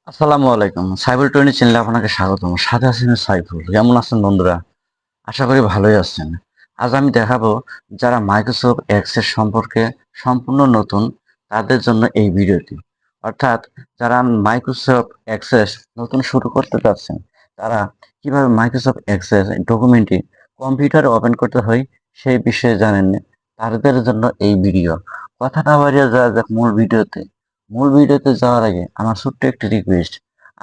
আসসালামু আলাইকুম। সাইবুল টোয়েন্টি চ্যানেলে আপনাকে স্বাগতম। সাথে আছেন সাইফুল। কেমন আছেন বন্ধুরা? আশা করি ভালোই আছেন। আজ আমি দেখাবো যারা মাইক্রোসফট এক্সেস সম্পর্কে সম্পূর্ণ নতুন তাদের জন্য এই ভিডিওটি। অর্থাৎ যারা মাইক্রোসফট এক্সেস নতুন শুরু করতে চাচ্ছেন, তারা কিভাবে মাইক্রোসফট এক্সেস ডকুমেন্টটি কম্পিউটারে ওপেন করতে হয় সেই বিষয়ে জানেন না, তাদের জন্য এই ভিডিও। কথা না বাড়িয়ে যাওয়া যাক মূল ভিডিওতে। মূল ভিডিওতে যাওয়ার আগে আমার ছোট্ট একটি রিকোয়েস্ট,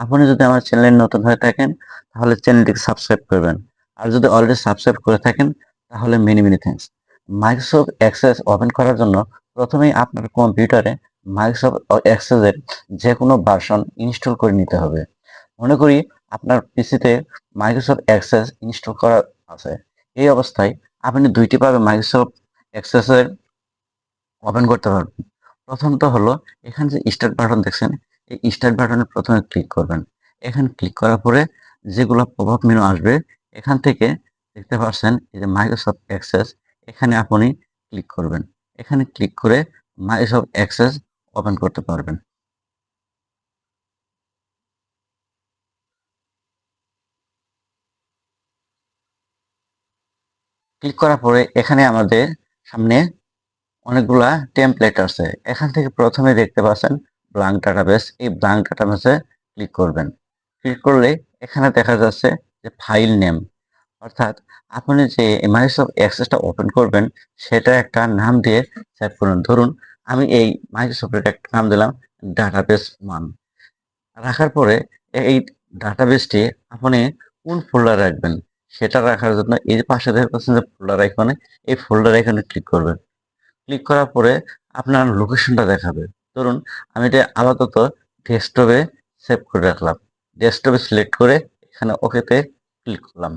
আপনি যদি আমার চ্যানেলে নতুন হয়ে থাকেন তাহলে চ্যানেলটিকে সাবস্ক্রাইব করবেন। আর যদি অলরেডি সাবস্ক্রাইব করে থাকেন তাহলে many many thanks. Microsoft access open করার জন্য প্রথমেই আপনার কম্পিউটারে মাইক্রোসফট অ্যাক্সেসের যে কোনো ভার্সন ইনস্টল করে নিতে হবে। মনে করি আপনার পিসিতে মাইক্রোসফট অ্যাক্সেস ইনস্টল করা আছে। এই অবস্থায় আপনি দুইটি ভাবে মাইক্রোসফট অ্যাক্সেসের ওপেন করতে পারবেন। প্রথমত হলো এখানে যে স্টার্ট বাটন দেখছেন, এই স্টার্ট বাটনে প্রথমে ক্লিক করবেন। এখানে ক্লিক করার পরে যেগুলো পপআপ মেনু আসবে, এখান থেকে দেখতে পাচ্ছেন এই যে মাইক্রোসফট অ্যাক্সেস, এখানে আপনি ক্লিক করবেন। এখানে ক্লিক করে মাইক্রোসফট অ্যাক্সেস ওপেন করতে পারবেন। ক্লিক করার পরে এখানে আমাদের সামনে অনেকগুলা টেমপ্লেট আছে। এখান থেকে প্রথমে দেখতে পাচ্ছেন ব্ল্যাঙ্ক ডাটাবেস। এই ব্ল্যাঙ্ক ডাটাবেসে ক্লিক করবেন। ক্লিক করলে এখানে দেখা যাচ্ছে যে ফাইল নেম, অর্থাৎ আপনি যে মাইক্রোসফট অ্যাক্সেসটা ওপেন করবেন সেটা একটা নাম দিয়ে সেভ করুন। ধরুন আমি এই মাইক্রোসফটের একটা নাম দিলাম ডাটাবেস 1। রাখার পরে এই ডাটাবেসটি আপনি কোন ফোল্ডারে রাখবেন সেটা রাখার জন্য এই যে পাশে দেখতে পাচ্ছেন যে ফোল্ডার আইকনে, এই ফোল্ডার আইকনে ক্লিক করবেন। ক্লিক করার পরে আপনার লোকেশনটা দেখাবে। ধরুন আমি এটা আপাতত ডেস্কটপে সেভ করে রাখলাম। ডেস্কটপে সিলেক্ট করে এখানে ওকেতে ক্লিক করলাম।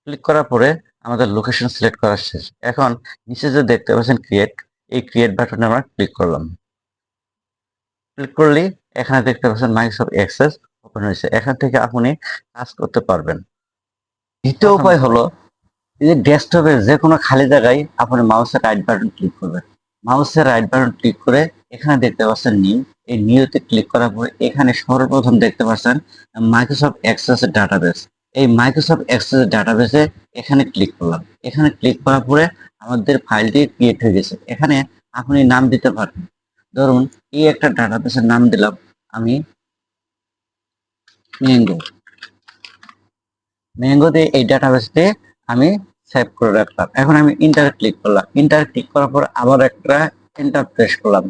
ক্লিক করার পরে আমাদের লোকেশন সিলেক্ট করা শেষ। এখন নিচে যে দেখতে পাচ্ছেন ক্রিয়েট, এই ক্রিয়েট বাটনে আমরা ক্লিক করলাম। ক্লিক করলেই এখানে দেখতে পাচ্ছেন মাইক্রোসফট অ্যাক্সেস ওপেন হয়েছে। এখান থেকে আপনি কাজ করতে পারবেন। দ্বিতীয় উপায় হলো এই যে ডেস্কটপের যে কোনো খালি জায়গায় আপনি মাউসের রাইট বাটন ক্লিক করবেন। মাউসের রাইট বাটন ক্লিক করে এখানে দেখতে পাচ্ছেন নিউ, এই নিউতে ক্লিক করার পরে এখানে সর্বপ্রথম দেখতে পাচ্ছেন মাইক্রোসফট অ্যাক্সেস ডাটাবেস। এই মাইক্রোসফট অ্যাক্সেস ডাটাবেসে এখানে ক্লিক করলাম। এখানে ক্লিক করার পরে আমাদের ফাইলটি ক্রিয়েট হয়ে গেছে। এখানে আপনি নাম দিতে পারেন। ধরুন এই একটা ডাটাবেসের নাম দিলাম আমি ম্যাঙ্গো। ম্যাঙ্গো দিয়ে এই ডাটাবেসটি আমি সেভ করে রাখলাম। এখন আমি ইন্টার ক্লিক করলাম। ইন্টার ক্লিক করার পর আবার একটা এন্টার প্রেস করলাম।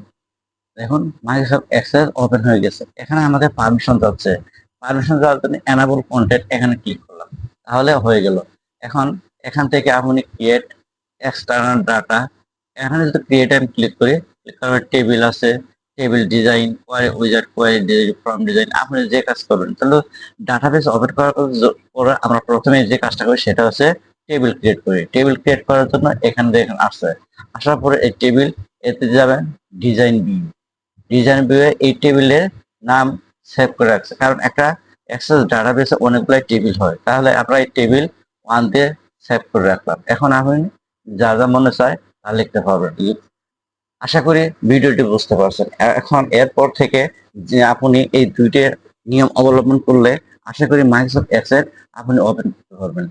দেখুন মাইক্রোসফট অ্যাক্সেস ওপেন হয়ে গেছে। এখানে আমাদের পারমিশন যাচ্ছে। পারমিশন যাওয়ার জন্য এনাবল কন্টেন্ট এখানে ক্লিক করলাম। তাহলে হয়ে গেল। এখন এখান থেকে আপনি ক্রিয়েট এক্সটার্নাল ডাটা, এখানে যদি ক্রিয়েট আমি ক্লিক করি, ক্লিক করার টেবিল আছে, table design, query wizard, query form design, আপনি যে কাজ করবেন। তাহলে ডাটাবেস ওপেন করার পরে আমরা প্রথমে যে কাজটা করি সেটা হচ্ছে টেবিল ক্রিয়েট করি। টেবিল ক্রিয়েট করার জন্য এখানে দেখেন আসছে। আসার পরে এই টেবিল এতে যাবেন ডিজাইন ভিউ। ডিজাইন ভিউয়ে এই টেবিলের নাম সেভ করে রাখছে, কারণ একটা অ্যাক্সেস ডাটাবেসে অনেকগুলো টেবিল হয়। তাহলে আমরা এই টেবিল 1 দিয়ে সেভ করে রাখলাম। এখন আপনি যা যা মনে চায় তা লিখতে পারবেন। আশা করি ভিডিওটি বুঝতে পারছেন। এখন এরপর থেকে যে আপনি এই দুইটার নিয়ম অবলম্বন করলে আশা করি মাইক্রোসফট এক্সেল আপনি ওপেন করতে পারবেন।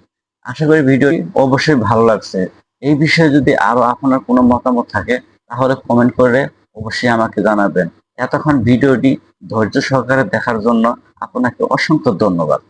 আশা করি ভিডিওটি অবশ্যই ভালো লাগছে। এই বিষয়ে যদি আরো আপনার কোনো মতামত থাকে তাহলে কমেন্ট করে অবশ্যই আমাকে জানাবেন। এতক্ষণ ভিডিওটি ধৈর্য সহকারে দেখার জন্য আপনাকে অসংখ্য ধন্যবাদ।